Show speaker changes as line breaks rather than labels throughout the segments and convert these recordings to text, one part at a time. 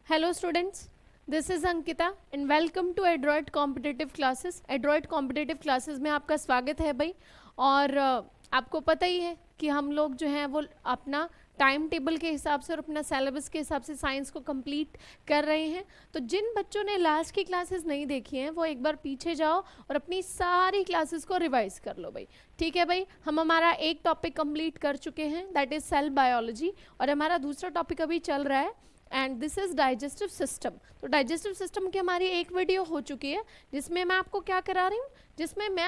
Hello students, this is Ankita and welcome to Adroit Competitive Classes. Adroit Competitive Classes में आपका स्वागत है भाई। और आपको पता ही है कि हम लोग जो हैं वो अपना टाइम टेबल के हिसाब से और अपना सिलेबस के हिसाब से साइंस को कंप्लीट कर रहे हैं। तो जिन बच्चों ने लास्ट की क्लासेस नहीं देखी हैं वो एक बार पीछे जाओ और अपनी सारी क्लासेस को रिवाइज कर लो भाई। ठीक है भाई, हम हमारा एक टॉपिक कंप्लीट कर चुके हैं, दैट इज़ सेल बायोलॉजी, और हमारा दूसरा टॉपिक अभी चल रहा है and this is digestive system. तो डाइजेस्टिव सिस्टम की हमारी एक वीडियो हो चुकी है जिसमें मैं आपको क्या करा रही हूँ, जिसमें मैं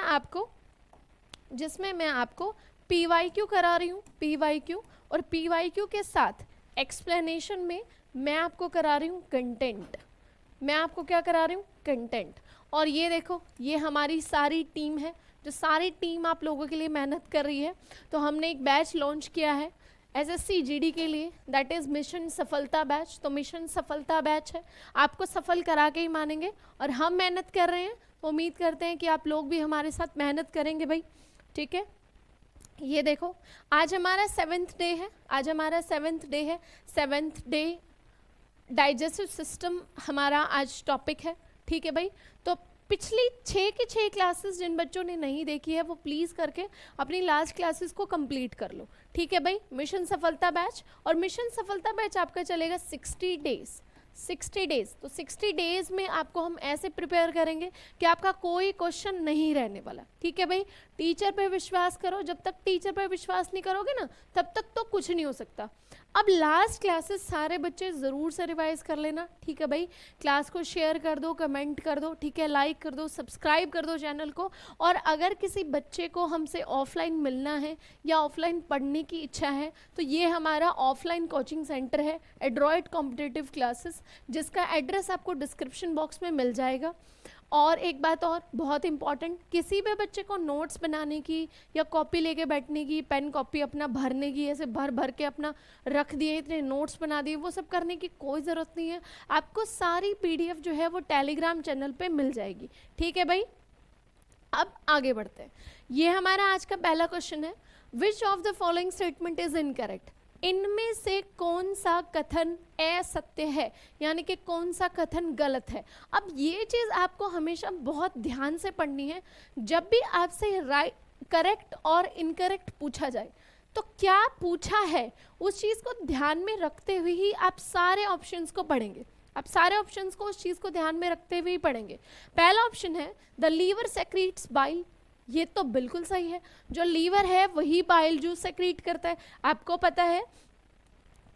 आपको PYQ करा रही हूँ, PYQ, और PYQ के साथ एक्सप्लेनेशन में मैं आपको करा रही हूँ कंटेंट। मैं आपको क्या करा रही हूँ, कंटेंट। और ये देखो, ये हमारी सारी टीम है, जो सारी टीम आप लोगों के लिए मेहनत कर रही है। तो हमने एक बैच लॉन्च किया है SSC GD के लिए, दैट इज़ मिशन सफलता बैच। तो मिशन सफलता बैच है, आपको सफल करा के ही मानेंगे, और हम मेहनत कर रहे हैं तो उम्मीद करते हैं कि आप लोग भी हमारे साथ मेहनत करेंगे भाई। ठीक है, ये देखो आज हमारा 7th डे है, आज हमारा 7th डे है। 7th डे डाइजेस्टिव सिस्टम हमारा आज टॉपिक है। ठीक है भाई, तो पिछली 6 की 6 क्लासेस जिन बच्चों ने नहीं देखी है वो प्लीज़ करके अपनी लास्ट क्लासेस को कंप्लीट कर लो। ठीक है भाई, मिशन सफलता बैच, और मिशन सफलता बैच आपका चलेगा 60 डेज। 60 डेज, तो 60 डेज में आपको हम ऐसे प्रिपेयर करेंगे कि आपका कोई क्वेश्चन नहीं रहने वाला। ठीक है भाई, टीचर पे विश्वास करो, जब तक टीचर पे विश्वास नहीं करोगे ना तब तक तो कुछ नहीं हो सकता। अब लास्ट क्लासेस सारे बच्चे ज़रूर से रिवाइज कर लेना। ठीक है भाई, क्लास को शेयर कर दो, कमेंट कर दो, ठीक है, लाइक कर दो, सब्सक्राइब कर दो चैनल को। और अगर किसी बच्चे को हमसे ऑफलाइन मिलना है या ऑफलाइन पढ़ने की इच्छा है तो ये हमारा ऑफलाइन कोचिंग सेंटर है, एड्रॉयड कॉम्पिटिटिव क्लासेस, जिसका एड्रेस आपको डिस्क्रिप्शन बॉक्स में मिल जाएगा। और एक बात और बहुत इंपॉर्टेंट, किसी भी बच्चे को नोट्स बनाने की या कॉपी लेके बैठने की, पेन कॉपी अपना भरने की, ऐसे भर भर के अपना रख दिए, इतने नोट्स बना दिए, वो सब करने की कोई ज़रूरत नहीं है। आपको सारी PDF जो है वो टेलीग्राम चैनल पे मिल जाएगी। ठीक है भाई, अब आगे बढ़ते हैं। ये हमारा आज का पहला क्वेश्चन है, which of the following statement is incorrect. इनमें से कौन सा कथन असत्य है, यानी कि कौन सा कथन गलत है। अब ये चीज़ आपको हमेशा बहुत ध्यान से पढ़नी है। जब भी आपसे करेक्ट और इनकरेक्ट पूछा जाए तो क्या पूछा है उस चीज़ को ध्यान में रखते हुए ही आप सारे ऑप्शंस को पढ़ेंगे। आप सारे ऑप्शंस को उस चीज़ को ध्यान में रखते हुए ही पढ़ेंगे। पहला ऑप्शन है द लीवर सेक्रीट्स बाइल। ये तो बिल्कुल सही है, जो लीवर है वही बाइल जूस सेक्रीट करता है। आपको पता है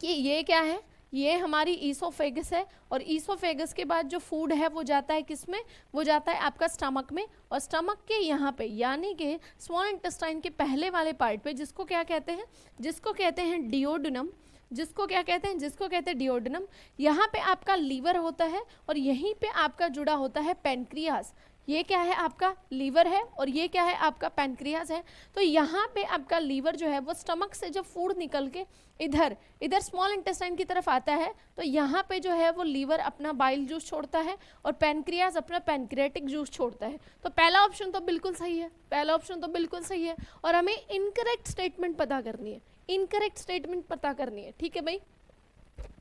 कि ये क्या है, ये हमारी ईसोफेगस है, और ईसोफेगस के बाद जो फूड है वो जाता है किस में, वो जाता है आपका स्टमक में, और स्टमक के यहाँ पे यानी कि स्मॉल इंटेस्टाइन के पहले वाले पार्ट पे, जिसको क्या कहते हैं, जिसको कहते हैं डिओडनम, जिसको क्या कहते हैं, जिसको कहते हैं डिओडनम। यहाँ पे आपका लीवर होता है और यहीं पे आपका जुड़ा होता है पेनक्रियास। ये क्या है, आपका लीवर है, और ये क्या है, आपका पैनक्रियास है। तो यहाँ पे आपका लीवर जो है वो स्टमक से जब फूड निकल के इधर स्मॉल इंटेस्टाइन की तरफ आता है तो यहाँ पे जो है वो लीवर अपना बाइल जूस छोड़ता है और पैनक्रियास अपना पैनक्रियाटिक जूस छोड़ता है। तो पहला ऑप्शन तो बिल्कुल सही है, पहला ऑप्शन तो बिल्कुल सही है। और हमें इनकरेक्ट स्टेटमेंट पता करनी है, इनकरेक्ट स्टेटमेंट पता करनी है। ठीक है भाई,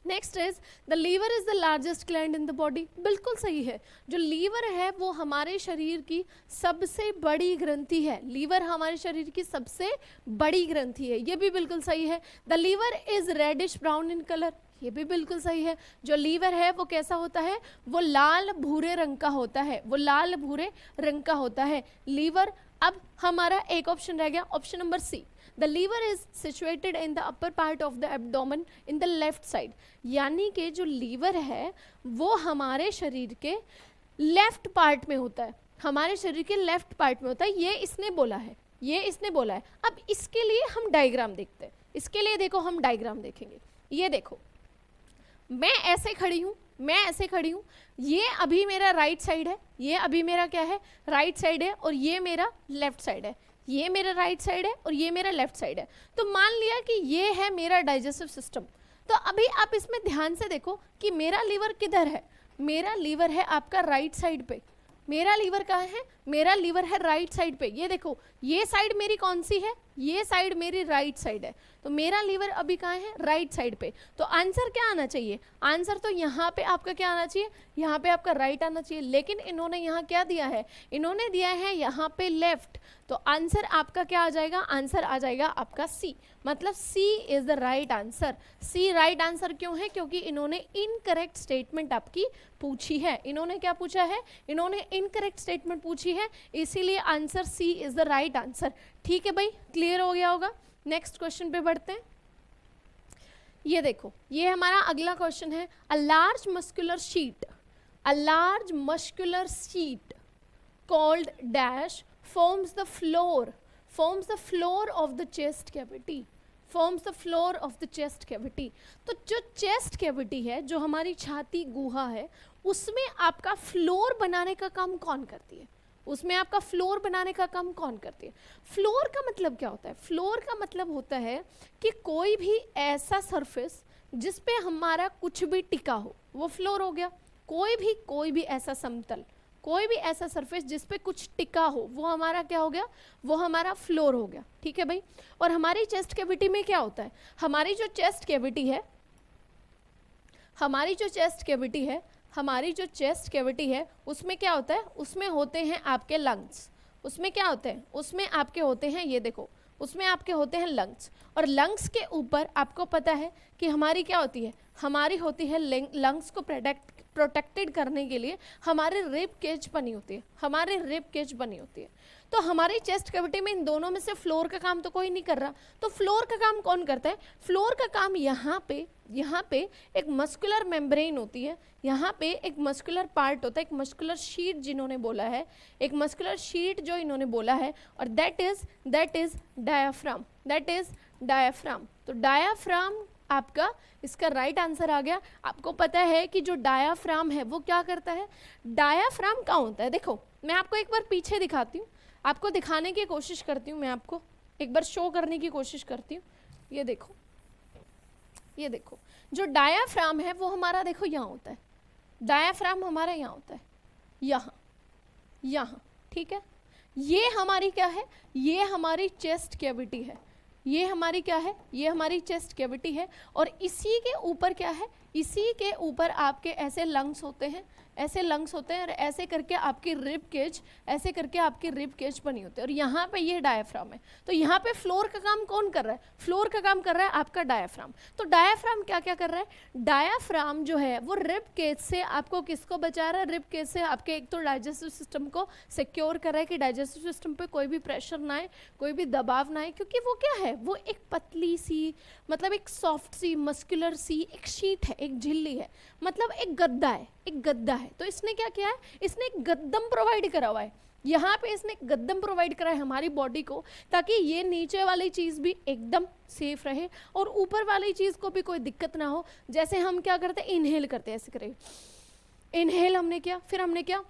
next is the liver is the largest gland in the body. बिल्कुल सही है, जो लीवर है वो हमारे शरीर की सबसे बड़ी ग्रंथि है। लीवर हमारे शरीर की सबसे बड़ी ग्रंथि है, ये भी बिल्कुल सही है। The liver is reddish brown in colour, ये भी बिल्कुल सही है। जो लीवर है वो कैसा होता है, वो लाल भूरे रंग का होता है, वो लाल भूरे रंग का होता है लीवर। अब हमारा एक ऑप्शन रह गया, option number C, the liver is situated in the upper part of the abdomen in the left side. यानी कि जो लीवर है वो हमारे शरीर के लेफ्ट पार्ट में होता है, हमारे शरीर के लेफ्ट पार्ट में होता है। ये इसने बोला है, ये इसने बोला है। अब इसके लिए हम डायग्राम देखते हैं, इसके लिए देखो हम डायग्राम देखेंगे। ये देखो, मैं ऐसे खड़ी हूँ, मैं ऐसे खड़ी हूँ, ये अभी मेरा राइट साइड है, ये अभी मेरा क्या है, राइट साइड है, और ये मेरा लेफ्ट साइड है, ये मेरा राइट साइड है और ये मेरा लेफ्ट साइड है। तो मान लिया कि ये है मेरा डाइजेस्टिव सिस्टम। तो अभी आप इसमें ध्यान से देखो कि मेरा लीवर किधर है, मेरा लीवर है आपका राइट साइड पे, मेरा लीवर कहाँ है, मेरा लीवर है राइट साइड पे, ये देखो ये साइड मेरी कौन सी है, ये साइड मेरी राइट साइड है, तो मेरा लीवर अभी कहाँ है, राइट साइड पे। तो आंसर क्या आना चाहिए, आंसर तो यहाँ पे आपका क्या आना चाहिए, यहाँ पे आपका राइट आना चाहिए, लेकिन इन्होंने यहाँ क्या दिया है, इन्होंने दिया है यहाँ पे लेफ्ट, तो आंसर आपका क्या आ जाएगा, आंसर आ जाएगा आपका सी, मतलब C is the right answer. C right answer क्यों है, क्योंकि इन्होंने इनकरेक्ट स्टेटमेंट आपकी पूछी है, इन्होंने क्या पूछा है, इन्होंने इनकरेक्ट स्टेटमेंट पूछी है, इसीलिए answer C is the right answer. ठीक है भाई, क्लियर हो गया होगा। नेक्स्ट क्वेश्चन पे बढ़ते हैं। ये देखो, ये हमारा अगला क्वेश्चन है, a large muscular sheet, a large muscular sheet called dash forms the floor of the chest cavity, forms the floor of the chest cavity। तो जो चेस्ट कैविटी है, जो हमारी छाती गुहा है, उसमें आपका फ्लोर बनाने का काम कौन करती है, उसमें आपका फ्लोर बनाने का काम कौन करती है। फ्लोर का मतलब क्या होता है, फ्लोर का मतलब होता है कि कोई भी ऐसा सरफेस जिस पे हमारा कुछ भी टिका हो, वो फ्लोर हो गया। कोई भी ऐसा समतल, कोई भी ऐसा सरफेस जिस पे कुछ टिका हो, वो हमारा क्या हो गया, वो हमारा फ्लोर हो गया। ठीक है भाई, और हमारी चेस्ट कैविटी में क्या होता है, हमारी जो चेस्ट कैविटी है, हमारी जो चेस्ट कैविटी है उसमें क्या होता है, उसमें होते हैं आपके लंग्स, उसमें क्या होते हैं, उसमें आपके होते हैं, ये देखो उसमें आपके होते हैं लंग्स, और लंग्स के ऊपर आपको पता है कि हमारी क्या होती है, हमारी होती है लंग्स को प्रोटेक्टेड करने के लिए हमारे रिब केज बनी होती है, हमारे रिब केज बनी होती है। तो हमारी चेस्ट कैविटी में इन दोनों में से फ्लोर का काम तो कोई नहीं कर रहा, तो फ्लोर का काम कौन करता है, फ्लोर का काम यहाँ पे एक मस्कुलर मेम्ब्रेन होती है, यहाँ पे एक मस्कुलर पार्ट होता है, एक मस्कुलर शीट जिन्होंने बोला है, एक मस्कुलर शीट जो इन्होंने बोला है, और that is diaphragm, that is diaphragm. तो डायाफ्राम आपका इसका राइट आंसर आ गया। आपको पता है कि जो डायाफ्राम है वो क्या करता है, डायाफ्राम कहाँ होता है, देखो मैं आपको एक बार पीछे दिखाती हूँ, आपको दिखाने की कोशिश करती हूँ, मैं आपको एक बार शो करने की कोशिश करती हूँ। ये देखो, ये देखो, जो डायाफ्राम है वो हमारा देखो यहाँ होता है, डायाफ्राम हमारा यहाँ होता है, यहाँ, ठीक है। ये हमारी क्या है, ये हमारी चेस्ट कैविटी है, ये हमारी क्या है, ये हमारी चेस्ट कैविटी है, और इसी के ऊपर क्या है, इसी के ऊपर आपके ऐसे लंग्स होते हैं, ऐसे लंग्स होते हैं, और ऐसे करके आपकी रिब केज, ऐसे करके आपकी रिब केज बनी होती है, और यहाँ पे ये डायाफ्राम है। तो यहाँ पे फ्लोर का काम कौन कर रहा है, फ्लोर का काम कर रहा है आपका डायाफ्राम। तो डायाफ्राम क्या क्या कर रहा है, डायाफ्राम जो है वो रिब केज से आपको किसको बचा रहा है, रिब केज से आपके एक तो डाइजेस्टिव सिस्टम को सिक्योर कर रहा है कि डाइजेस्टिव सिस्टम पे कोई भी प्रेशर ना आए, कोई भी दबाव ना आए, क्योंकि वो क्या है, वो एक पतली सी, मतलब एक सॉफ्ट सी, मस्कुलर सी एक शीट है, एक झिल्ली है, मतलब एक गद्दा है, एक गद्दा है। तो इसने क्या किया है, इसने एक गद्दम प्रोवाइड करा हुआ है, यहाँ पे इसने एक गद्दम प्रोवाइड करा है हमारी बॉडी को, ताकि ये नीचे वाली चीज़ भी एकदम सेफ रहे और ऊपर वाली चीज़ को भी कोई दिक्कत ना हो। जैसे हम क्या करते हैं, इनहेल करते हैं, ऐसे करेंगे, इनहेल हमने किया, फिर हमने क्या,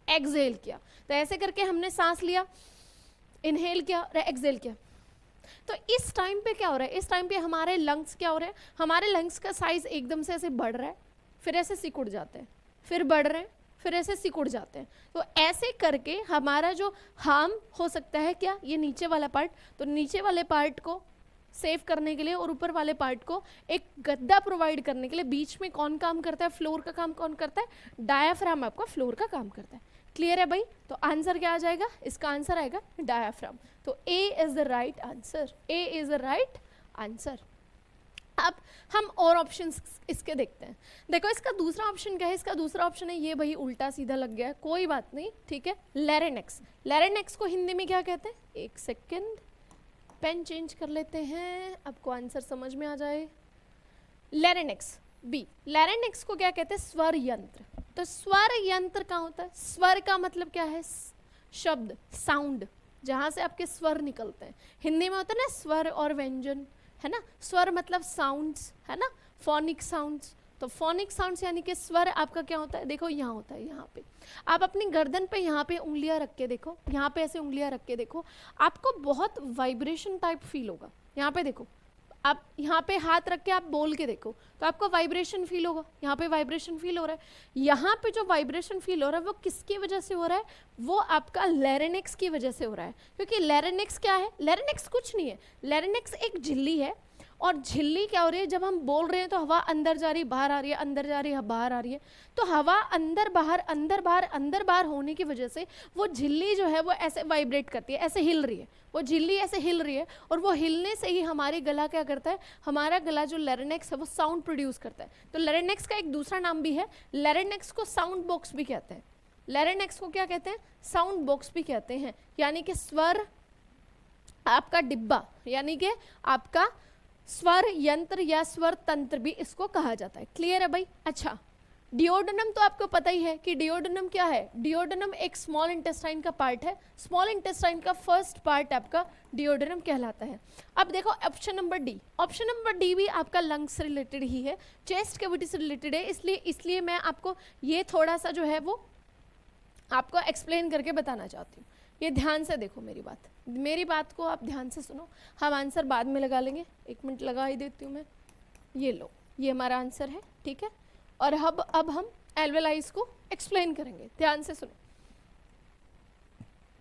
एक्सहेल किया, तो ऐसे करके हमने सांस लिया, इनहेल किया और एक्सहेल किया। तो इस टाइम पे क्या हो रहा है, इस टाइम पे हमारे लंग्स क्या हो रहे हैं, हमारे लंग्स का साइज एकदम से ऐसे बढ़ रहा है, फिर ऐसे सिकुड़ जाते हैं, फिर बढ़ रहे हैं, फिर ऐसे सिकुड़ जाते हैं। तो ऐसे करके हमारा जो हार्म हो सकता है क्या, ये नीचे वाला पार्ट, तो नीचे वाले पार्ट को सेव करने के लिए और ऊपर वाले पार्ट को एक गद्दा प्रोवाइड करने के लिए बीच में कौन काम करता है, फ्लोर का काम कौन करता है, डायाफ्राम आपका फ्लोर का काम करता है। क्लियर है भाई, तो आंसर क्या आ जाएगा, इसका आंसर आएगा डायाफ्राम। तो A is the right answer, A is the right answer. अब हम और ऑप्शंस इसके देखते हैं। देखो इसका दूसरा ऑप्शन क्या है, इसका दूसरा ऑप्शन है ये, भाई उल्टा सीधा लग गया है, कोई बात नहीं, ठीक है। लैरिंक्स, लैरिंक्स को हिंदी में क्या कहते हैं, एक सेकेंड पेन चेंज कर लेते हैं, आपको आंसर समझ में आ जाए। लैरिंक्स बी, लैरिंक्स को क्या कहते हैं, स्वर यंत्र। तो स्वर यंत्र कहाँ होता है, स्वर का मतलब क्या है, शब्द, साउंड, जहाँ से आपके स्वर निकलते हैं। हिंदी में होता है ना स्वर और व्यंजन, है ना, स्वर मतलब साउंड्स, है ना, फोनिक साउंड्स। तो फोनिक साउंड्स यानी कि स्वर आपका क्या होता है, देखो यहाँ होता है, यहाँ पे आप अपनी गर्दन पे यहाँ पे उंगलियाँ रख के देखो, यहाँ पे ऐसे उंगलियाँ रख के देखो, आपको बहुत वाइब्रेशन टाइप फील होगा। यहाँ पे देखो, आप यहाँ पे हाथ रख के आप बोल के देखो तो आपको वाइब्रेशन फील होगा, यहाँ पे वाइब्रेशन फील हो रहा है। यहाँ पे जो वाइब्रेशन फील हो रहा है वो किसकी वजह से हो रहा है, वो आपका लैरिंक्स की वजह से हो रहा है। क्योंकि लैरिंक्स क्या है, लैरिंक्स कुछ नहीं है, लैरिंक्स एक झिल्ली है, और झिल्ली क्या हो रही है, जब हम बोल रहे हैं तो हवा अंदर जा रही है बाहर आ रही है, अंदर जा रही है बाहर आ रही है, तो हवा अंदर बाहर अंदर बाहर अंदर बाहर होने की वजह से वो झिल्ली जो है वो ऐसे वाइब्रेट करती है, ऐसे हिल रही है, वो झिल्ली ऐसे हिल रही है, और वो हिलने से ही हमारे गला क्या करता है, हमारा गला जो लैरिंक्स है वो साउंड प्रोड्यूस करता है। तो लैरिंक्स का एक दूसरा नाम भी है, लैरिंक्स को साउंड बॉक्स भी कहते हैं। लैरिंक्स को क्या कहते हैं, साउंड बॉक्स भी कहते हैं, यानी कि स्वर आपका डिब्बा, यानी कि आपका स्वर यंत्र या स्वर तंत्र भी इसको कहा जाता है। क्लियर है भाई। अच्छा, डिओडेनम तो आपको पता ही है कि डिओडेनम क्या है, डिओडेनम एक स्मॉल इंटेस्टाइन का पार्ट है, स्मॉल इंटेस्टाइन का फर्स्ट पार्ट आपका डिओडेनम कहलाता है। अब देखो option number D, option number D भी आपका लंग्स से रिलेटेड ही है, चेस्ट कैविटी से रिलेटेड है, इसलिए मैं आपको ये थोड़ा सा जो है वो आपको एक्सप्लेन करके बताना चाहती हूँ। ये ध्यान से देखो मेरी बात को आप ध्यान से सुनो, हम आंसर बाद में लगा लेंगे, 1 मिनट लगा ही देती हूँ मैं। ये लो, ये हमारा आंसर है, ठीक है। और अब हम एल्वेलाइज को एक्सप्लेन करेंगे, ध्यान से सुनो।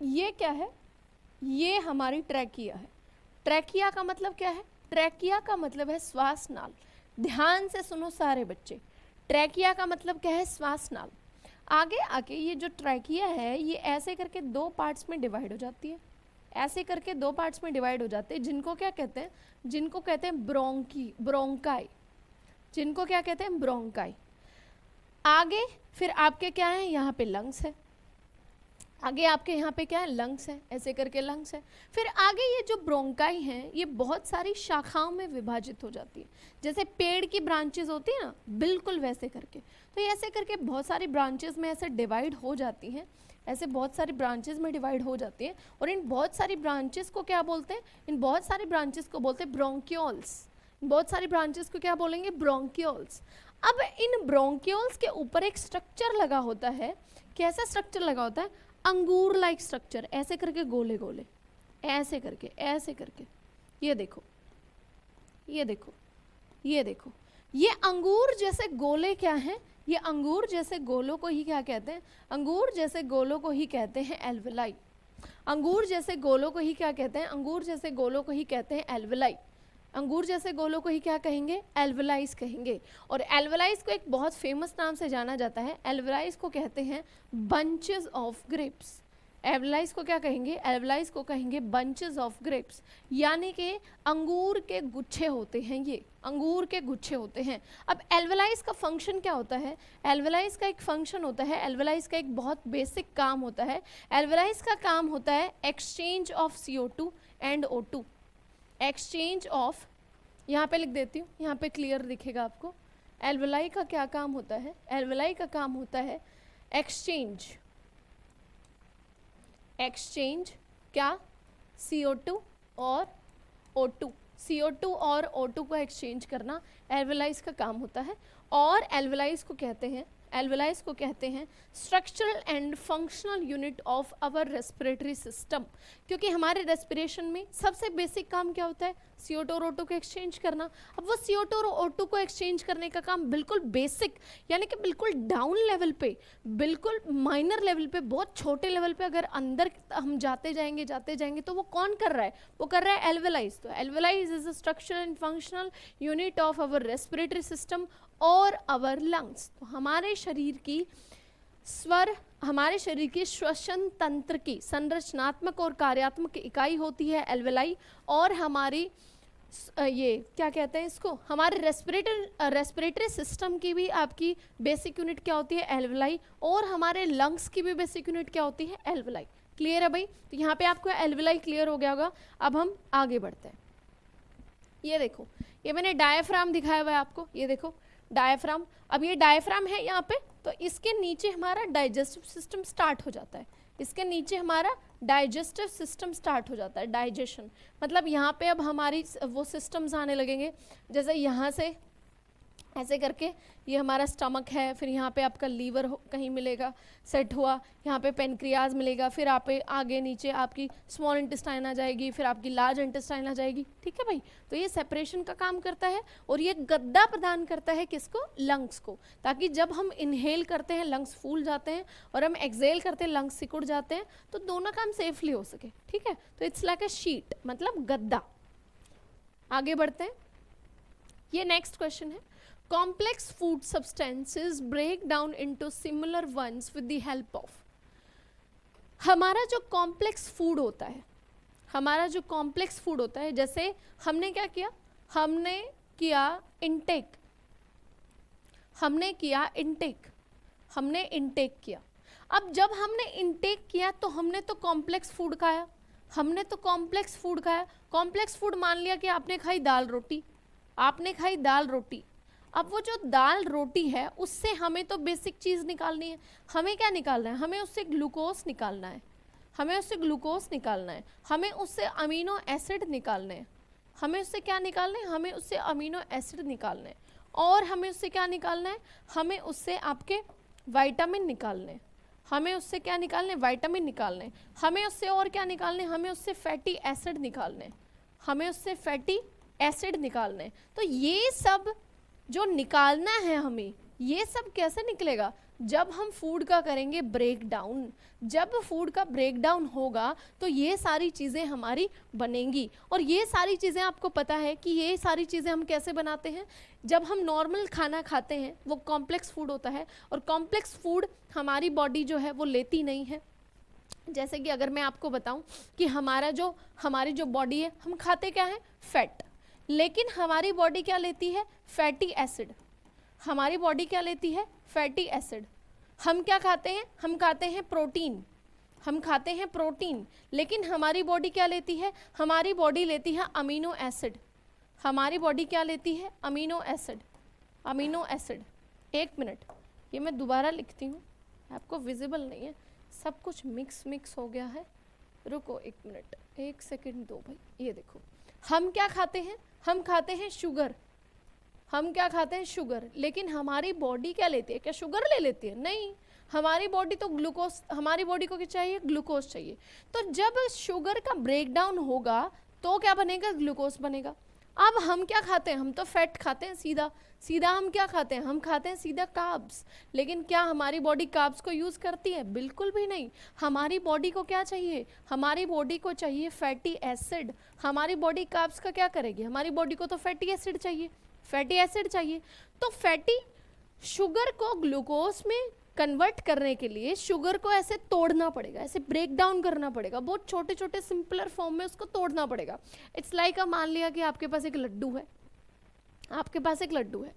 ये क्या है, ये हमारी ट्रैकिया है। ट्रैकिया का मतलब क्या है, ट्रैकिया का मतलब है श्वास नाल। ध्यान से सुनो सारे बच्चे, ट्रैकिया का मतलब क्या है, श्वास नाल। आगे आके ये जो ट्रैकिया है ये ऐसे करके 2 पार्ट्स में डिवाइड हो जाती है, ऐसे करके 2 पार्ट्स में डिवाइड हो जाते हैं, जिनको क्या कहते हैं, जिनको कहते हैं ब्रोंकाई, जिनको क्या कहते हैं, ब्रोंकाई। आगे फिर आपके क्या है, यहाँ पे लंग्स है, आगे आपके यहाँ पे क्या है, लंग्स है, ऐसे करके लंग्स है। फिर आगे ये जो ब्रोंकाई हैं ये बहुत सारी शाखाओं में विभाजित हो जाती है, जैसे पेड़ की ब्रांचेस होती है ना, बिल्कुल वैसे करके। तो ये ऐसे करके बहुत सारी ब्रांचेस में ऐसे डिवाइड हो जाती हैं, ऐसे बहुत सारी ब्रांचेस में डिवाइड हो जाती है। और इन बहुत सारी ब्रांचेस को क्या बोलते हैं, इन बहुत सारी ब्रांचेस को बोलते हैं ब्रोंक्यूल्स। बहुत सारी ब्रांचेस को क्या बोलेंगे, ब्रोंक्यूल्स। अब इन ब्रोंक्यूल्स के ऊपर एक स्ट्रक्चर लगा होता है, कैसा स्ट्रक्चर लगा होता है, अंगूर लाइक स्ट्रक्चर, ऐसे करके गोले गोले, ऐसे करके, ऐसे करके। ये देखो, ये देखो, ये देखो, ये अंगूर जैसे गोले क्या हैं, ये अंगूर जैसे गोलों को ही क्या कहते हैं, अंगूर जैसे गोलों को ही कहते हैं एल्वेलाई। अंगूर जैसे गोलों को ही क्या कहते हैं, अंगूर जैसे गोलों को ही कहते हैं एल्वेलाई। अंगूर जैसे गोलों को ही क्या कहेंगे, एल्वेलाइज कहेंगे। और एल्वेलाइज को एक बहुत फेमस नाम से जाना जाता है, एल्वेलाइज को कहते हैं बंचेस ऑफ ग्रेप्स। एल्वेलाइज को क्या कहेंगे, एल्वेलाइज को कहेंगे बंचेस ऑफ ग्रेप्स, यानी कि अंगूर के गुच्छे होते हैं, ये अंगूर के गुच्छे होते हैं। अब एल्वेलाइज का फंक्शन क्या होता है, एल्वेलाइज का एक फंक्शन होता है, एल्वेलाइज का एक बहुत बेसिक काम होता है। एल्वेलाइज का काम होता है exchange of CO2 and O2, exchange of, यहाँ पे लिख देती हूँ, यहाँ पे क्लियर दिखेगा आपको। एल्वेलाई का क्या काम होता है, एल्वेलाई का काम होता है एक्सचेंज, एक्सचेंज क्या, CO2 और O2, CO2 और O2 को एक्सचेंज करना एल्वेलाइज का काम होता है। और एल्वेलाइज को कहते हैं, एल्वेलाइज को कहते हैं structural and functional unit of our respiratory system, क्योंकि हमारे रेस्पिरेशन में सबसे बेसिक काम क्या होता है, CO2 और O2 को एक्सचेंज करना। अब वो CO2 और O2 को एक्सचेंज करने का काम बिल्कुल बेसिक, यानी कि बिल्कुल डाउन लेवल पे, बिल्कुल माइनर लेवल पे, बहुत छोटे लेवल पे अगर अंदर हम जाते जाएंगे तो वो कौन कर रहा है, वो कर रहा है एल्वेलाइज। तो alveoli is a structural and functional unit of our respiratory system और आवर लंग्स। तो हमारे शरीर की स्वर, हमारे शरीर के श्वसन तंत्र की संरचनात्मक और कार्यात्मक इकाई होती है एल्वेलाई, और हमारी ये क्या कहते हैं इसको, हमारे रेस्पिरेटरी सिस्टम की भी आपकी बेसिक यूनिट क्या होती है, एल्वेलाई, और हमारे लंग्स की भी बेसिक यूनिट क्या होती है, एल्वेलाई। क्लियर है भाई। तो यहाँ पे आपको एल्वेलाई क्लियर हो गया होगा। अब हम आगे बढ़ते हैं। ये देखो, ये मैंने डायफ्राम दिखाया हुआ है आपको, ये देखो डायफ्राम। अब ये डायफ्राम है यहाँ पे, तो इसके नीचे हमारा डाइजेस्टिव सिस्टम स्टार्ट हो जाता है, इसके नीचे हमारा डाइजेस्टिव सिस्टम स्टार्ट हो जाता है, डाइजेशन। मतलब यहाँ पे अब हमारी वो सिस्टम्स आने लगेंगे, जैसे यहाँ से ऐसे करके ये हमारा स्टमक है, फिर यहाँ पे आपका लीवर कहीं मिलेगा सेट हुआ, यहाँ पे पेनक्रियाज मिलेगा, फिर आप आगे नीचे आपकी स्मॉल इंटेस्टाइन आ जाएगी, फिर आपकी लार्ज इंटेस्टाइन आ जाएगी। ठीक है भाई, तो ये सेपरेशन का काम करता है और ये गद्दा प्रदान करता है किसको? लंग्स को, ताकि जब हम इनहेल करते हैं लंग्स फूल जाते हैं और हम एक्सहेल करते हैं लंग्स सिकुड़ जाते हैं, तो दोनों काम सेफली हो सके। ठीक है, तो इट्स लाइक अ शीट, मतलब गद्दा। आगे बढ़ते हैं, ये नेक्स्ट क्वेश्चन है, complex food substances break down into similar ones with the help of। हमारा जो कॉम्प्लेक्स फूड होता है, हमारा जो कॉम्प्लेक्स फूड होता है, जैसे हमने क्या किया, हमने किया इनटेक, हमने इनटेक किया। अब जब हमने इनटेक किया तो हमने तो कॉम्प्लेक्स फूड खाया, कॉम्प्लेक्स फूड मान लिया कि आपने खाई दाल रोटी, अब वो जो दाल रोटी है उससे हमें तो बेसिक चीज़ निकालनी है, हमें क्या निकालना है, हमें उससे ग्लूकोज निकालना है, हमें उससे अमीनो एसिड निकालने हैं, हमें उससे क्या निकालना है, हमें उससे अमीनो एसिड निकालने हैं, और हमें उससे क्या निकालना है, हमें उससे आपके विटामिन निकालने हैं, हमें उससे क्या निकालने, विटामिन निकालने हैं, हमें उससे और क्या निकालने, हमें उससे फैटी एसिड निकालने हैं, हमें उससे फैटी एसिड निकालने हैं। तो ये सब जो निकालना है हमें, ये सब कैसे निकलेगा, जब हम फूड का करेंगे ब्रेक डाउन। जब फूड का ब्रेक डाउन होगा तो ये सारी चीज़ें हमारी बनेंगी, और ये सारी चीज़ें आपको पता है कि ये सारी चीज़ें हम कैसे बनाते हैं, जब हम नॉर्मल खाना खाते हैं वो कॉम्प्लेक्स फूड होता है, और कॉम्प्लेक्स फूड हमारी बॉडी जो है वो लेती नहीं है। जैसे कि अगर मैं आपको बताऊं कि हमारी जो बॉडी है, हम खाते क्या है, फैट, लेकिन हमारी बॉडी क्या लेती है, फैटी एसिड, हमारी बॉडी क्या लेती है, फैटी एसिड। हम क्या खाते हैं, हम खाते हैं प्रोटीन, लेकिन हमारी बॉडी क्या लेती है, हमारी बॉडी लेती है अमीनो एसिड, हमारी बॉडी क्या लेती है, अमीनो एसिड। एक मिनट, ये मैं दोबारा लिखती हूँ, आपको विजिबल नहीं है, सब कुछ मिक्स हो गया है, रुको एक मिनट, एक सेकंड दो भाई। ये देखो, हम क्या खाते हैं, हम खाते हैं शुगर, लेकिन हमारी बॉडी क्या लेती है, क्या शुगर ले लेती है, नहीं, हमारी बॉडी तो ग्लूकोज, हमारी बॉडी को क्या चाहिए, ग्लूकोज चाहिए। तो जब शुगर का ब्रेकडाउन होगा तो क्या बनेगा, ग्लूकोज बनेगा। अब हम क्या खाते हैं, हम तो फैट खाते हैं, सीधा हम क्या खाते हैं, हम खाते हैं सीधा कार्ब्स, लेकिन क्या हमारी बॉडी कार्ब्स को यूज़ करती है, बिल्कुल भी नहीं। हमारी बॉडी को क्या चाहिए, हमारी बॉडी को चाहिए फैटी एसिड। हमारी बॉडी कार्ब्स का क्या करेगी, हमारी बॉडी को तो फैटी एसिड चाहिए। तो फैटी शुगर को ग्लूकोज में कन्वर्ट करने के लिए शुगर को ऐसे तोड़ना पड़ेगा, ऐसे ब्रेक डाउन करना पड़ेगा, बहुत छोटे छोटे सिंपलर फॉर्म में उसको तोड़ना पड़ेगा। इट्स लाइक मान लिया कि आपके पास एक लड्डू है,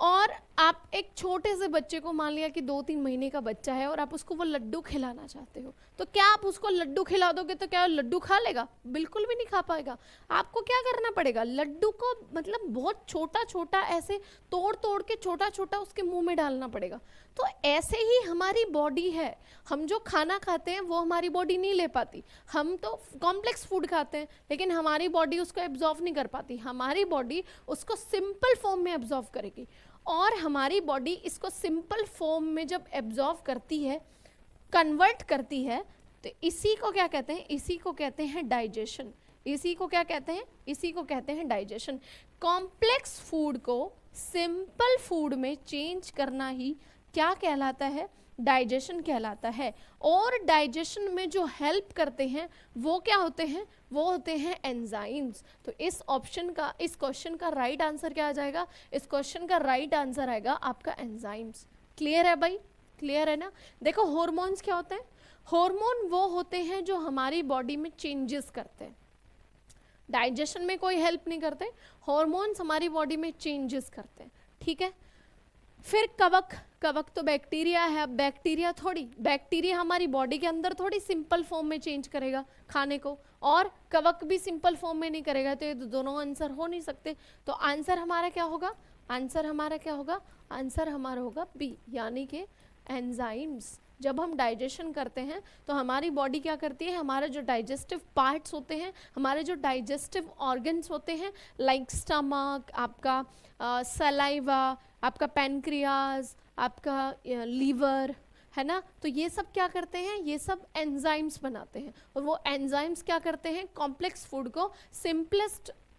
और आप एक छोटे से बच्चे को, मान लिया कि 2-3 महीने का बच्चा है, और आप उसको वो लड्डू खिलाना चाहते हो, तो क्या आप उसको लड्डू खिला दोगे तो क्या लड्डू खा लेगा, बिल्कुल भी नहीं खा पाएगा। आपको क्या करना पड़ेगा, लड्डू को मतलब बहुत छोटा छोटा ऐसे तोड़ के छोटा छोटा उसके मुंह में डालना पड़ेगा। तो ऐसे ही हमारी बॉडी है, हम जो खाना खाते हैं वो हमारी बॉडी नहीं ले पाती। हम तो कॉम्प्लेक्स फूड खाते हैं, लेकिन हमारी बॉडी उसको एब्जॉर्व नहीं कर पाती, हमारी बॉडी उसको सिंपल फॉर्म में एब्जॉर्व करेगी, और हमारी बॉडी इसको सिंपल फॉर्म में जब एब्जॉर्व करती है, कन्वर्ट करती है, तो इसी को क्या कहते हैं, इसी को कहते हैं डाइजेशन। कॉम्प्लेक्स फूड को सिंपल फूड में चेंज करना ही क्या कहलाता है, डाइजेशन कहलाता है। और डाइजेशन में जो हेल्प करते हैं वो क्या होते हैं, वो होते हैं एंजाइम्स। तो इस क्वेश्चन का राइट आंसर क्या आ जाएगा, इस क्वेश्चन का राइट आंसर आएगा आपका एंजाइम्स। क्लियर है भाई, क्लियर है ना। देखो हॉर्मोन्स क्या होते हैं, हॉर्मोन वो होते हैं जो हमारी बॉडी में चेंजेस करते हैं, डाइजेशन में कोई हेल्प नहीं करते, हॉर्मोन्स हमारी बॉडी में चेंजेस करते हैं। ठीक है, फिर कवक तो बैक्टीरिया है, बैक्टीरिया हमारी बॉडी के अंदर थोड़ी सिंपल फॉर्म में चेंज करेगा खाने को, और कवक भी सिंपल फॉर्म में नहीं करेगा, तो ये दोनों आंसर हो नहीं सकते। तो आंसर हमारा क्या होगा, आंसर हमारा होगा बी, यानी कि एंजाइम्स। जब हम डाइजेशन करते हैं तो हमारी बॉडी क्या करती है, हमारे जो डाइजेस्टिव पार्ट्स होते हैं, हमारे जो डाइजेस्टिव ऑर्गन्स होते हैं, लाइक स्टमक, आपका सलाइवा, आपका पैनक्रियाज, आपका लीवर, है ना। तो ये सब क्या करते हैं, ये सब एंजाइम्स बनाते हैं, और वो एंजाइम्स क्या करते हैं, कॉम्प्लेक्स फूड को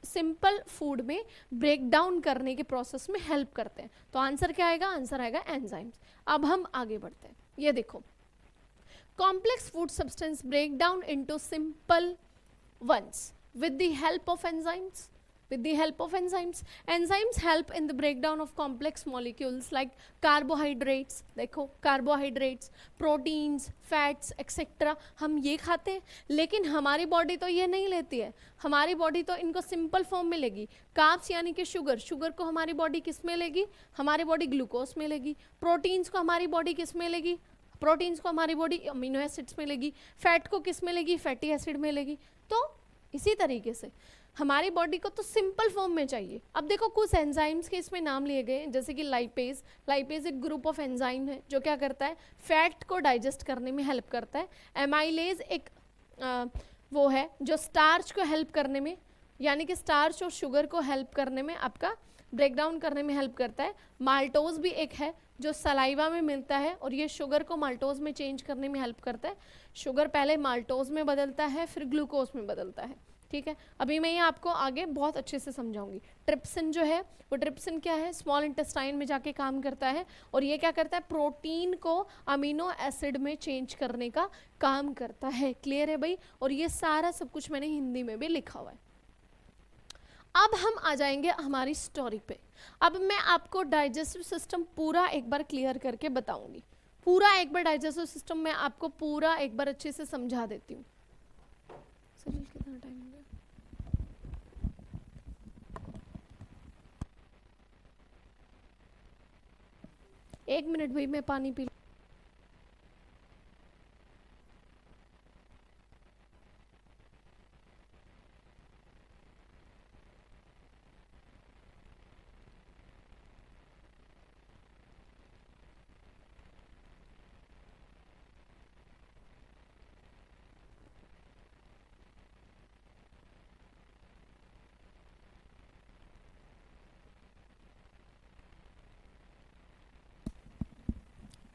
सिंपल फूड में ब्रेक डाउन करने के प्रोसेस में हेल्प करते हैं। तो आंसर क्या आएगा, आंसर आएगा एंजाइम्स। अब हम आगे बढ़ते हैं, ये देखो, complex food substance break down into simple ones with the help of enzymes. With the help of enzymes, enzymes help in the breakdown of complex molecules like carbohydrates, देखो carbohydrates, proteins, fats, etc. हम ये खाते हैं, लेकिन हमारी body तो ये नहीं लेती है, हमारी बॉडी तो इनको सिंपल फॉर्म में लेगी। कार्ब्स यानी कि शुगर, शुगर को हमारी बॉडी किस में लेगी, हमारी बॉडी ग्लूकोज में लेगी। प्रोटीन्स को हमारी बॉडी किस में लेगी, प्रोटीन्स को हमारी बॉडी अमीनो एसिड्स में लेगी। फैट को किस में लेगी, फैटी एसिड में लेगी। तो इसी तरीके से हमारी बॉडी को तो सिंपल फॉर्म में चाहिए। अब देखो कुछ एंजाइम्स के इसमें नाम लिए गए, जैसे कि लाइपेज। लाइपेज एक ग्रुप ऑफ एंजाइम है जो क्या करता है, फैट को डाइजेस्ट करने में हेल्प करता है। एमाइलेज एक वो है जो स्टार्च को हेल्प करने में, यानी कि स्टार्च और शुगर को हेल्प करने में, आपका ब्रेक डाउन करने में हेल्प करता है। माल्टोज भी एक है जो सलाइवा में मिलता है, और ये शुगर को माल्टोज में चेंज करने में हेल्प करता है। शुगर पहले माल्टोज में बदलता है, फिर ग्लूकोज में बदलता है, ठीक है। अभी मैं ये आपको आगे बहुत अच्छे से समझाऊंगी। ट्रिप्सिन जो है, वो ट्रिप्सिन क्या है, स्मॉल इंटेस्टाइन में जाके काम करता है, और ये क्या करता है, प्रोटीन को अमीनो एसिड में चेंज करने का काम करता है। क्लियर है भाई। और ये सारा सब कुछ मैंने हिंदी में भी लिखा हुआ है। अब हम आ जाएंगे हमारी स्टोरी पे। अब मैं आपको डाइजेस्टिव सिस्टम पूरा एक बार क्लियर करके बताऊंगी, पूरा एक बार डाइजेस्टिव सिस्टम मैं आपको पूरा एक बार अच्छे से समझा देती हूँ। कितना टाइम हो गया, एक मिनट भाई, मैं पानी पी।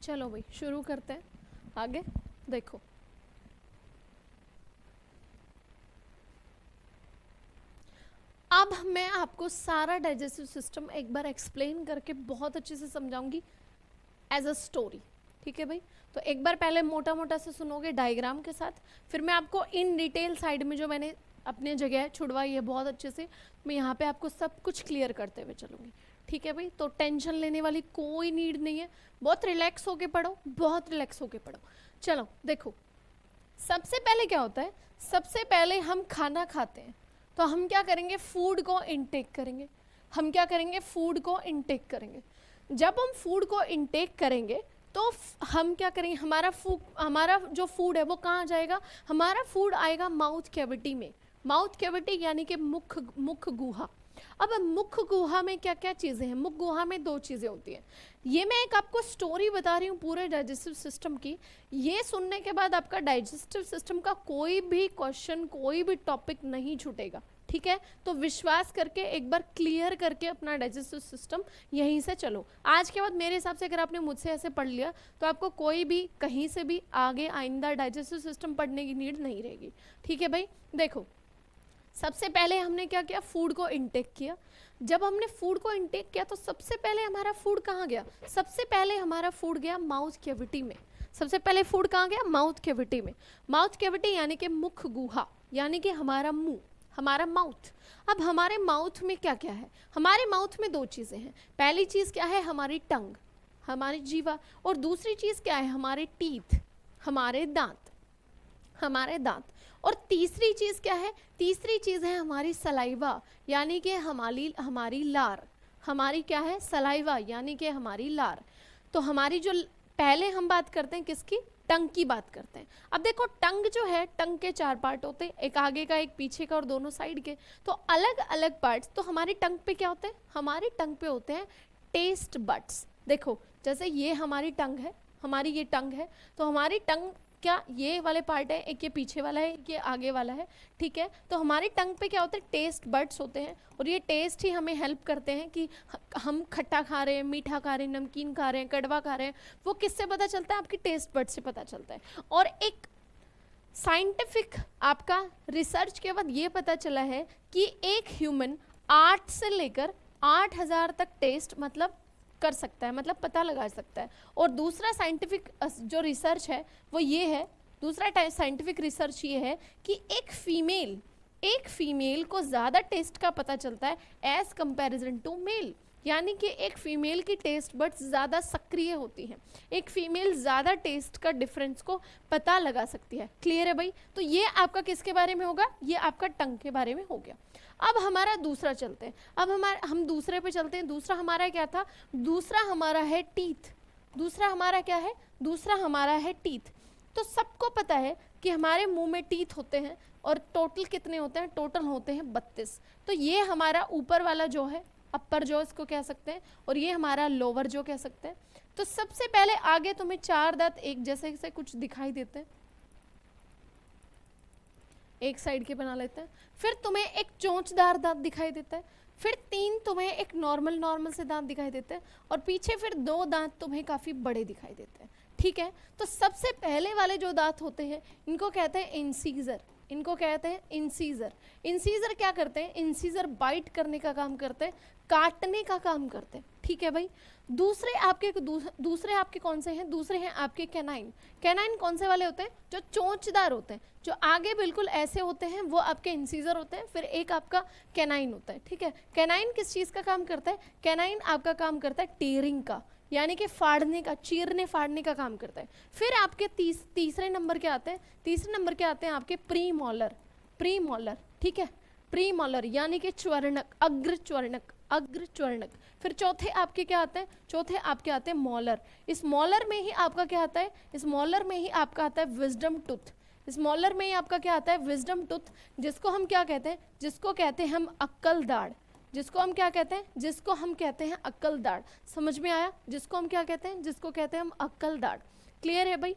चलो भाई शुरू करते हैं आगे। देखो अब मैं आपको सारा डाइजेस्टिव सिस्टम एक बार एक्सप्लेन करके बहुत अच्छे से समझाऊंगी एज अ स्टोरी, ठीक है भाई। तो एक बार पहले मोटा मोटा से सुनोगे डायग्राम के साथ, फिर मैं आपको इन डिटेल साइड में जो मैंने अपने जगह छुड़वाई है बहुत अच्छे से, मैं यहाँ पे आपको सब कुछ क्लियर करते हुए चलूँगी, ठीक है भाई। तो टेंशन लेने वाली कोई नीड नहीं है, बहुत रिलैक्स होके पढ़ो, बहुत रिलैक्स होके पढ़ो। चलो देखो, सबसे पहले क्या होता है, सबसे पहले हम खाना खाते हैं तो हम क्या करेंगे, फूड को इनटेक करेंगे। हम क्या करेंगे, फूड को इनटेक करेंगे। जब हम फूड को इनटेक करेंगे तो हम क्या करेंगे, हमारा जो फूड है वो कहाँ जाएगा, हमारा फूड आएगा माउथ कैविटी में। माउथ कैविटी यानी कि मुख गुहा। अब मुख गुहा में क्या क्या चीज़ें हैं, मुख गुहा में दो चीज़ें होती हैं। ये मैं एक आपको स्टोरी बता रही हूँ पूरे डाइजेस्टिव सिस्टम की। ये सुनने के बाद आपका डाइजेस्टिव सिस्टम का कोई भी क्वेश्चन, कोई भी टॉपिक नहीं छूटेगा, ठीक है। तो विश्वास करके एक बार क्लियर करके अपना डाइजेस्टिव सिस्टम यहीं से चलो। आज के बाद मेरे हिसाब से अगर आपने मुझसे ऐसे पढ़ लिया तो आपको कोई भी कहीं से भी आगे आइंदा डाइजेस्टिव सिस्टम पढ़ने की नीड नहीं रहेगी, ठीक है भाई। देखो सबसे पहले हमने क्या किया, फूड को इनटेक किया। जब हमने फूड को इनटेक किया तो सबसे पहले हमारा फूड कहाँ गया, सबसे पहले हमारा फूड गया माउथ कैविटी में। सबसे पहले फूड कहाँ गया, माउथ कैविटी में। माउथ कैविटी यानी कि मुख गुहा, यानी कि हमारा मुंह, हमारा माउथ। अब हमारे माउथ में क्या क्या है, हमारे माउथ में दो चीज़ें हैं। पहली चीज़ क्या है, हमारी टंग, हमारी जीवा, और दूसरी चीज़ क्या है, हमारे टीथ, हमारे दांत, हमारे दांत। और तीसरी चीज़ क्या है, तीसरी चीज़ है हमारी सलाइवा, यानी कि हमारी लार। हमारी क्या है, सलाइवा यानी कि हमारी लार। तो हमारी जो पहले हम बात करते हैं किसकी, टंग की बात करते हैं। अब देखो टंग जो है, टंग के चार पार्ट होते हैं, एक आगे का, एक पीछे का और दोनों साइड के। तो अलग अलग पार्ट्स। तो हमारी टंग पे क्या होते हैं, हमारी टंग पे होते हैं टेस्ट बड्स। देखो जैसे ये हमारी टंग है, हमारी ये टंग है, तो हमारी टंग क्या ये वाले पार्ट है, एक ये पीछे वाला है, एक ये आगे वाला है, ठीक है। तो हमारी टंग पे क्या होता है, टेस्ट बड्स होते हैं, और ये टेस्ट ही हमें हेल्प करते हैं कि हम खट्टा खा रहे हैं, मीठा खा रहे हैं, नमकीन खा रहे हैं, कड़वा खा रहे हैं, वो किससे पता चलता है, आपकी टेस्ट बड से पता चलता है। और एक साइंटिफिक आपका रिसर्च के बाद ये पता चला है कि एक ह्यूमन 8 से लेकर 8000 तक टेस्ट मतलब कर सकता है, मतलब पता लगा सकता है। और दूसरा साइंटिफिक जो रिसर्च है वो ये है, दूसरा साइंटिफिक रिसर्च ये है कि एक फीमेल को ज़्यादा टेस्ट का पता चलता है एज कंपैरिजन टू मेल, यानी कि एक फीमेल की टेस्ट बड्स ज़्यादा सक्रिय होती हैं, एक फीमेल ज़्यादा टेस्ट का डिफरेंस को पता लगा सकती है। क्लियर है भाई? तो ये आपका किसके बारे में होगा, ये आपका टंग के बारे में हो गया। अब हमारा दूसरा चलते हैं, अब हम दूसरे पे चलते हैं। दूसरा हमारा क्या था, दूसरा हमारा है टीथ। दूसरा हमारा क्या है, दूसरा हमारा है टीथ। तो सबको पता है कि हमारे मुंह में टीथ होते हैं, और टोटल कितने होते हैं, टोटल होते हैं 32। तो ये हमारा ऊपर वाला जो है अपर जो इसको कह सकते हैं, और ये हमारा लोअर जो कह सकते हैं। तो सबसे पहले आगे तुम्हें 4 दांत एक जैसे से कुछ दिखाई देते हैं, एक साइड के बना लेते हैं। फिर तुम्हें एक चोंचदार दांत दिखाई देता है, फिर 3 तुम्हें एक नॉर्मल से दांत दिखाई देते हैं, और पीछे फिर 2 दांत तुम्हें काफ़ी बड़े दिखाई देते हैं, ठीक है। तो सबसे पहले वाले जो दांत होते हैं इनको कहते हैं इंसीजर, इनको कहते हैं इंसीजर। इंसीजर क्या करते हैं, इंसीजर बाइट करने का काम करते हैं, काटने का काम करते हैं, ठीक है भाई। दूसरे आपके कौन से हैं, दूसरे हैं आपके कैनाइन। कैनाइन कौन से वाले होते हैं, जो चोंचदार होते हैं, जो आगे बिल्कुल ऐसे होते हैं, वो आपके इंसीजर होते हैं। फिर एक आपका कैनाइन होता है, ठीक है। कैनाइन किस चीज़ का काम करता है, कैनाइन आपका काम करता है टीयरिंग का, यानी कि फाड़ने का, चीरने फाड़ने का काम करता है। फिर आपके तीसरे नंबर के आते हैं, तीसरे नंबर के आते हैं आपके प्रीमोलर, ठीक है, प्रीमोलर यानी कि च्वर्णक, अग्र च्वर्णक। फिर चौथे आपके क्या आते हैं, चौथे आपके आते हैं मोलर। इस मोलर में ही आपका क्या आता है, इस मोलर में ही आपका आता है विजडम टूथ। इस मोलर में ही आपका क्या आता है, विजडम टूथ, जिसको हम क्या कहते हैं, जिसको कहते हैं हम अक्कल दाढ़, जिसको हम क्या कहते हैं, जिसको हम कहते हैं अक्कल दाढ़। समझ में आया, जिसको हम क्या कहते हैं, जिसको कहते हैं हम अक्कल दाढ़। क्लियर है भाई?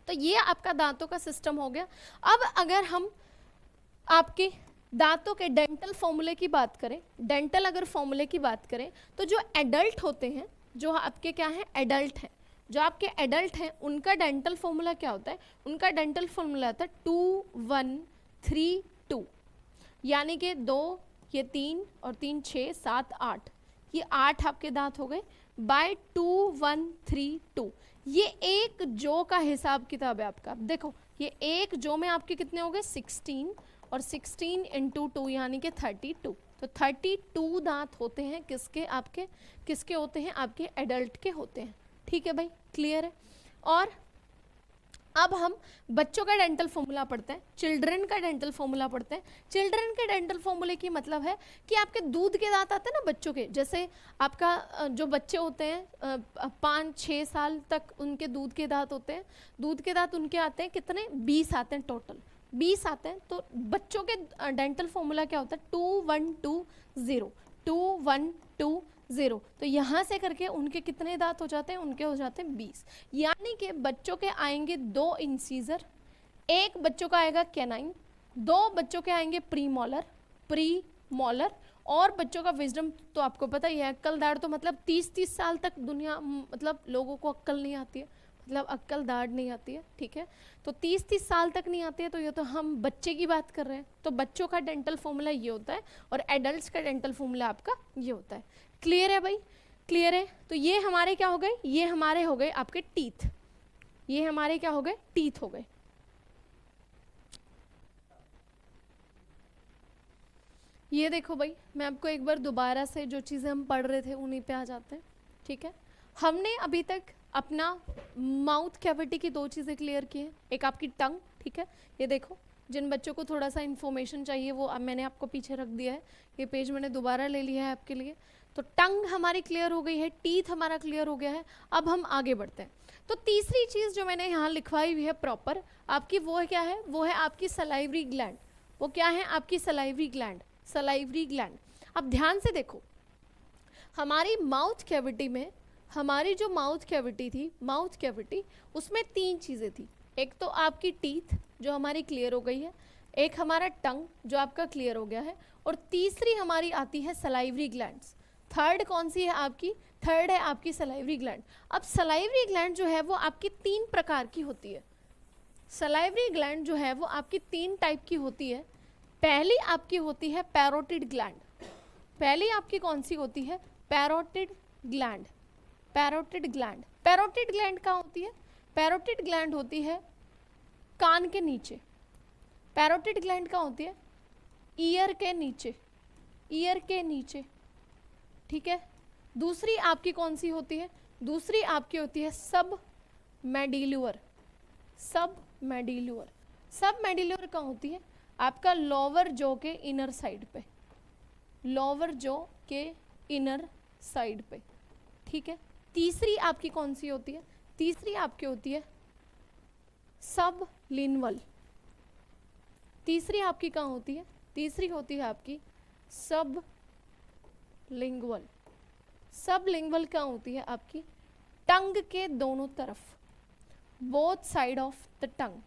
तो ये आपका दांतों का सिस्टम हो गया। अब अगर हम आपके दांतों के डेंटल फॉर्मूले की बात करें, डेंटल अगर फॉर्मूले की बात करें, तो जो एडल्ट होते हैं, जो आपके क्या हैं, एडल्ट हैं, जो आपके एडल्ट हैं, उनका डेंटल फॉर्मूला क्या होता है, उनका डेंटल फॉर्मूला होता है 2 1 3 2, यानी कि 2 ये 3 और 3 6 7 8, ये 8 आपके दांत हो गए बाय 2 1 3 2। ये एक जो का हिसाब किताब है आपका। देखो ये एक जो में आपके कितने हो गए 16, और 16 इंटू 2 यानी कि 32। तो 32 दांत होते हैं किसके, आपके किसके होते हैं, आपके एडल्ट के होते हैं, ठीक है भाई। क्लियर है? और अब हम बच्चों का डेंटल फॉर्मूला पढ़ते हैं, चिल्ड्रन का डेंटल फॉर्मूला पढ़ते हैं। चिल्ड्रन के डेंटल फॉर्मूले की मतलब है कि आपके दूध के दांत आते हैं ना बच्चों के, जैसे आपका जो बच्चे होते हैं 5-6 साल तक उनके दूध के दांत होते हैं, दूध के दांत उनके आते हैं कितने, 20 आते हैं, टोटल 20 आते हैं। तो बच्चों के डेंटल फॉर्मूला क्या होता है, 2 1 2 0, 2 1 2 0। तो यहाँ से करके उनके कितने दांत हो जाते हैं, उनके हो जाते हैं 20। यानी कि बच्चों के आएंगे 2 इंसीजर, एक बच्चों का आएगा कैनाइन, 2 बच्चों के आएंगे प्रीमोलर, और बच्चों का विजडम तो आपको पता ही है, अक्कल दाढ़। तो मतलब 30 साल तक दुनिया मतलब लोगों को अक्कल नहीं आती है, मतलब अक्कल दाढ़ नहीं आती है, ठीक है। तो 30 साल तक नहीं आती है, तो ये तो हम बच्चे की बात कर रहे हैं। तो बच्चों का डेंटल फॉर्मूला ये होता है, और एडल्ट्स का डेंटल फॉर्मूला आपका ये होता है। क्लियर है भाई? क्लियर है? तो ये हमारे क्या हो गए, ये हमारे हो गए आपके टीथ, ये हमारे क्या हो गए, टीथ हो गए। ये देखो भाई, मैं आपको एक बार दोबारा से जो चीज़ें हम पढ़ रहे थे उन्हीं पे आ जाते हैं, ठीक है। हमने अभी तक अपना माउथ कैविटी की 2 चीज़ें क्लियर की हैं, एक आपकी टंग, ठीक है। ये देखो, जिन बच्चों को थोड़ा सा इन्फॉर्मेशन चाहिए वो अब मैंने आपको पीछे रख दिया है, ये पेज मैंने दोबारा ले लिया है आपके लिए। तो टंग हमारी क्लियर हो गई है, टीथ हमारा क्लियर हो गया है। अब हम आगे बढ़ते हैं। तो तीसरी चीज़ जो मैंने यहाँ लिखवाई हुई है प्रॉपर आपकी, वो है क्या है, वो है आपकी सलाइवरी ग्लैंड। वो क्या है, आपकी सलाइवरी ग्लैंड, सलाइवरी ग्लैंड। अब ध्यान से देखो, हमारी माउथ कैविटी में, हमारी जो माउथ कैविटी थी, माउथ कैविटी उसमें 3 चीज़ें थी। एक तो आपकी टीथ जो हमारी क्लियर हो गई है, एक हमारा टंग जो आपका क्लियर हो गया है, और तीसरी हमारी आती है सलाइवरी ग्लैंड्स। थर्ड कौन सी है आपकी? थर्ड है आपकी सलाइवरी ग्लैंड। अब सलाइवरी ग्लैंड जो है वो आपकी 3 प्रकार की होती है। सलाइवरी ग्लैंड जो है वो आपकी 3 टाइप की होती है। पहली आपकी होती है पैरोटिड ग्लैंड। पहली आपकी कौन सी होती है? Parotid gland. Parotid gland, parotid gland कहाँ होती है? पैरोटिड ग्लैंड होती है कान के नीचे। पैरोटिड ग्लैंड कहाँ होती है? ईयर के नीचे, ईयर के नीचे, ठीक है। दूसरी आपकी कौन सी होती है? दूसरी आपकी होती है सब मेडिल्यूअर। सब मेडिल्यूअर, सब मेडिल्यूअर कहाँ होती है? आपका लोअर जॉ के इनर साइड पे, लोअर जॉ के इनर साइड पे, ठीक है। तीसरी आपकी कौन सी होती है? तीसरी आपकी होती है सब लिनवल। तीसरी आपकी कहाँ होती है? तीसरी होती है आपकी सब लिंगुअल। सब लिंगुअल कहाँ होती है? आपकी टंग के दोनों तरफ, both side of the tongue,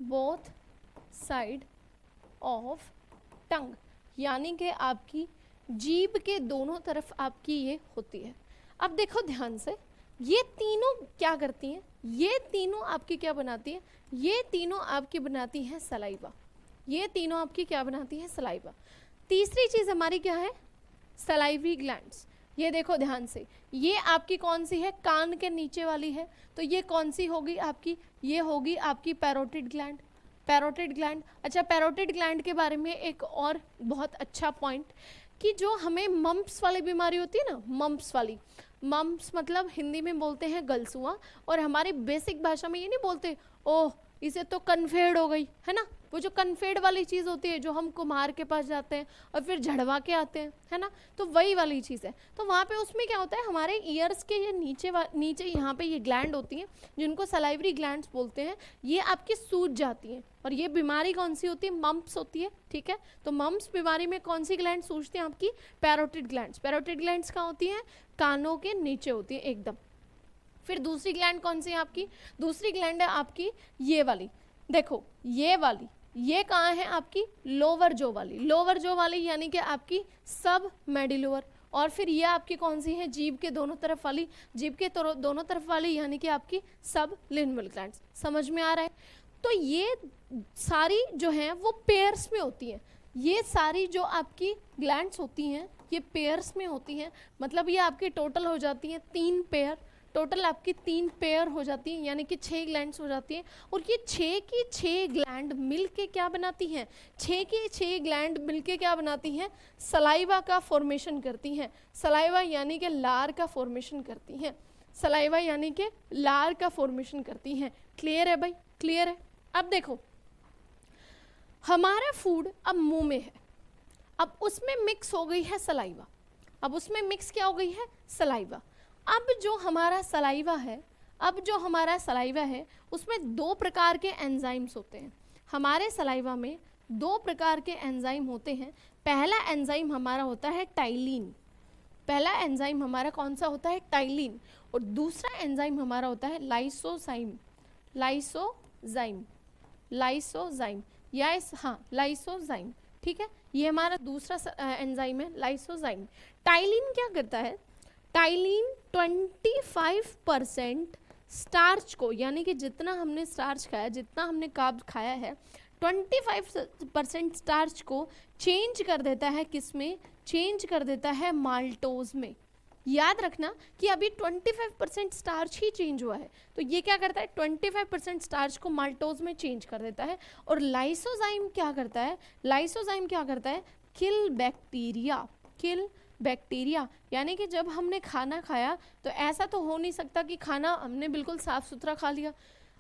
both side of tongue, यानी कि आपकी जीभ के दोनों तरफ आपकी ये होती है। अब देखो ध्यान से, ये तीनों क्या करती हैं? ये तीनों आपकी क्या बनाती हैं? ये तीनों आपकी बनाती हैं सलाइवा। ये तीनों आपकी क्या बनाती हैं? सलाइवा। तीसरी चीज़ हमारी क्या है? Salivary glands. ये देखो ध्यान से, ये आपकी कौन सी है? कान के नीचे वाली है, तो ये कौन सी होगी आपकी? ये होगी आपकी पैरोटिड ग्लैंड। Parotid gland. अच्छा, पैरोटिड ग्लैंड के बारे में एक और बहुत अच्छा पॉइंट, कि जो हमें मम्प्स वाली बीमारी होती है ना, मम्प्स वाली, मम्प्स मतलब हिंदी में बोलते हैं गलसुआ, और हमारी बेसिक भाषा में ये नहीं बोलते ओह इसे तो कन्फेड हो गई, है ना। वो जो कन्फेड वाली चीज़ होती है, जो हम कुम्हार के पास जाते हैं और फिर झड़वा के आते हैं, है ना, तो वही वाली चीज़ है। तो वहाँ पे उसमें क्या होता है, हमारे ईयर्स के ये नीचे यहाँ पे ये ग्लैंड होती हैं, जिनको सलाइवरी ग्लैंड्स बोलते हैं, ये आपकी सूज जाती हैं। और ये बीमारी कौन सी होती है? मम्प्स होती है, ठीक है। तो मम्प्स बीमारी में कौन सी ग्लैंड सूजती हैं? आपकी पैरोटिड ग्लैंड्स। पैरोटिड ग्लैंड्स कहाँ होती हैं? कानों के नीचे होती है एकदम। फिर दूसरी ग्लैंड कौन सी है आपकी? दूसरी ग्लैंड है आपकी ये वाली, देखो ये वाली, ये कहाँ है आपकी? लोअर जॉ वाली। लोअर जॉ वाली यानी कि आपकी सब मेडिल्यूअर। और फिर ये आपकी कौन सी है? जीभ के दोनों तरफ वाली, जीभ के दोनों तरफ वाली यानी कि आपकी सब लिनवल ग्लैंड्स। समझ में आ रहा है? तो ये सारी जो हैं वो पेयर्स में होती हैं। ये सारी जो आपकी ग्लैंड्स होती हैं ये पेयर्स में होती हैं, मतलब ये आपकी टोटल हो जाती हैं 3 पेयर। टोटल आपकी 3 पेयर हो जाती हैं, यानी कि 6 ग्लैंड्स हो जाती हैं। और ये 6 की 6 ग्लैंड मिलके क्या बनाती हैं? 6 की 6 ग्लैंड मिलके क्या बनाती हैं? सलाइवा का फॉर्मेशन करती हैं। सलाइवा यानी कि लार का फॉर्मेशन करती हैं। सलाइवा यानी कि लार का फॉर्मेशन करती हैं। क्लियर है भाई? क्लियर है? अब देखो, हमारा फूड अब मुंह में है, अब उसमें मिक्स हो गई है सलाइवा। अब उसमें मिक्स क्या हो गई है? सलाइवा। अब जो हमारा सलाइवा है, उसमें 2 प्रकार के एंजाइम्स होते हैं। हमारे सलाइवा में 2 प्रकार के एंजाइम होते हैं। पहला एंजाइम हमारा होता है टाइलिन। पहला एंजाइम हमारा कौन सा होता है? टाइलिन। और दूसरा एंजाइम हमारा होता है लाइसोजाइम। लाइसोजाइम, लाइसोजाइम या लाइसोजाइम, ठीक है। ये हमारा दूसरा एंजाइम है, लाइसोजाइम। टाइलिन क्या करता है? टाइलिन 25% स्टार्च को, यानी कि जितना हमने स्टार्च खाया, जितना हमने कार्ब खाया है, 25% स्टार्च को चेंज कर देता है। किस में? चेंज कर देता है माल्टोज में। याद रखना कि अभी 25% स्टार्च ही चेंज हुआ है, तो ये क्या करता है? 25% स्टार्च को माल्टोज में चेंज कर देता है। और लाइसोजाइम क्या करता है? लाइसोजाइम क्या करता है? Kill bacteria. किल बैक्टीरिया, यानी कि जब हमने खाना खाया तो ऐसा तो हो नहीं सकता कि खाना हमने बिल्कुल साफ़ सुथरा खा लिया।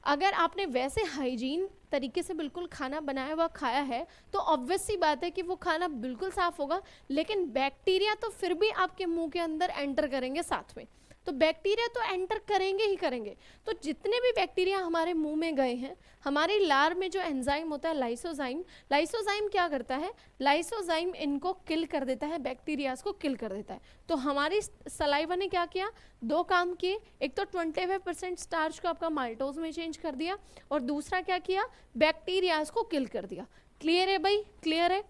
अगर आपने वैसे हाइजीन तरीके से बिल्कुल खाना बनाया हुआ खाया है तो ऑब्वियस सी बात है कि वो खाना बिल्कुल साफ़ होगा, लेकिन बैक्टीरिया तो फिर भी आपके मुंह के अंदर एंटर करेंगे साथ में। तो बैक्टीरिया तो एंटर करेंगे ही करेंगे। तो जितने भी बैक्टीरिया हमारे मुंह में गए हैं, हमारी लार में जो एंजाइम होता है लाइसोजाइम, लाइसोजाइम क्या करता है, लाइसोजाइम इनको किल कर देता है, बैक्टीरियाज को किल कर देता है। तो हमारी सलाइवा ने क्या किया, दो काम किए, एक तो 25% स्टार्च को आपका माल्टोज में चेंज कर दिया, और दूसरा क्या किया, बैक्टीरियाज को किल कर दिया। क्लियर है भाई, क्लियर है।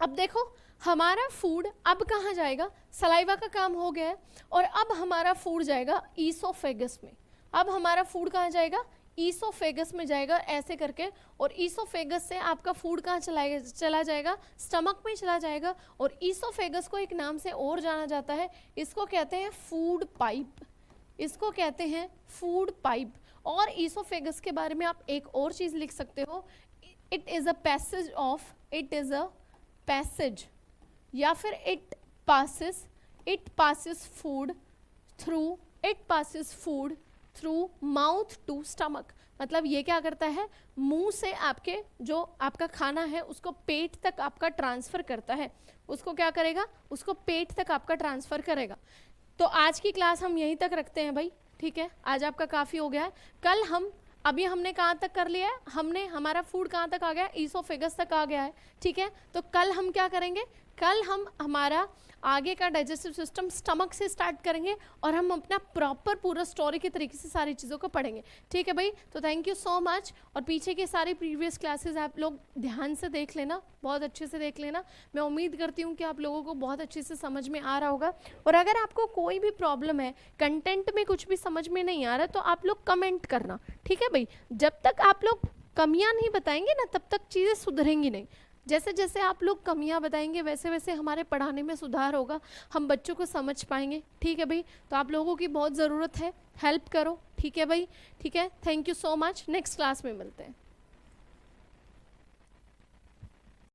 अब देखो हमारा फूड अब कहाँ जाएगा, सलाइवा का काम हो गया है, और अब हमारा फूड जाएगा ईसोफेगस में। अब हमारा फूड कहाँ जाएगा, ईसोफेगस में जाएगा ऐसे करके, और ईसोफेगस से आपका फूड कहाँ चला जाएगा, स्टमक में चला जाएगा। और ईसोफेगस को एक नाम से और जाना जाता है, इसको कहते हैं फूड पाइप, इसको कहते हैं फूड पाइप। और ईसोफेगस के बारे में आप एक और चीज़ लिख सकते हो, it is a passage of, it is a passage, या फिर it passes food through mouth to stomach. मतलब ये क्या करता है, मुंह से आपके जो आपका खाना है उसको पेट तक आपका ट्रांसफ़र करता है, उसको क्या करेगा, उसको पेट तक आपका ट्रांसफ़र करेगा। तो आज की क्लास हम यहीं तक रखते हैं भाई, ठीक है, आज आपका काफ़ी हो गया है। कल हम, अभी हमने कहाँ तक कर लिया है, हमने हमारा फूड कहाँ तक आ गया, ईसोफेगस तक आ गया है, ठीक है। तो कल हम क्या करेंगे, कल हम हमारा आगे का डाइजेस्टिव सिस्टम स्टमक से स्टार्ट करेंगे, और हम अपना प्रॉपर पूरा स्टोरी के तरीके से सारी चीज़ों को पढ़ेंगे, ठीक है भाई। तो थैंक यू सो मच, और पीछे के सारी प्रीवियस क्लासेस आप लोग ध्यान से देख लेना, बहुत अच्छे से देख लेना। मैं उम्मीद करती हूँ कि आप लोगों को बहुत अच्छे से समझ में आ रहा होगा। और अगर आपको कोई भी प्रॉब्लम है, कंटेंट में कुछ भी समझ में नहीं आ रहा, तो आप लोग कमेंट करना, ठीक है भाई। जब तक आप लोग कमियां नहीं बताएंगे ना, तब तक चीज़ें सुधरेंगी नहीं। जैसे जैसे आप लोग कमियां बताएंगे, वैसे वैसे हमारे पढ़ाने में सुधार होगा, हम बच्चों को समझ पाएंगे, ठीक है भाई। तो आप लोगों की बहुत ज़रूरत है, हेल्प करो, ठीक है भाई, ठीक है। Thank you so much, next class में मिलते हैं।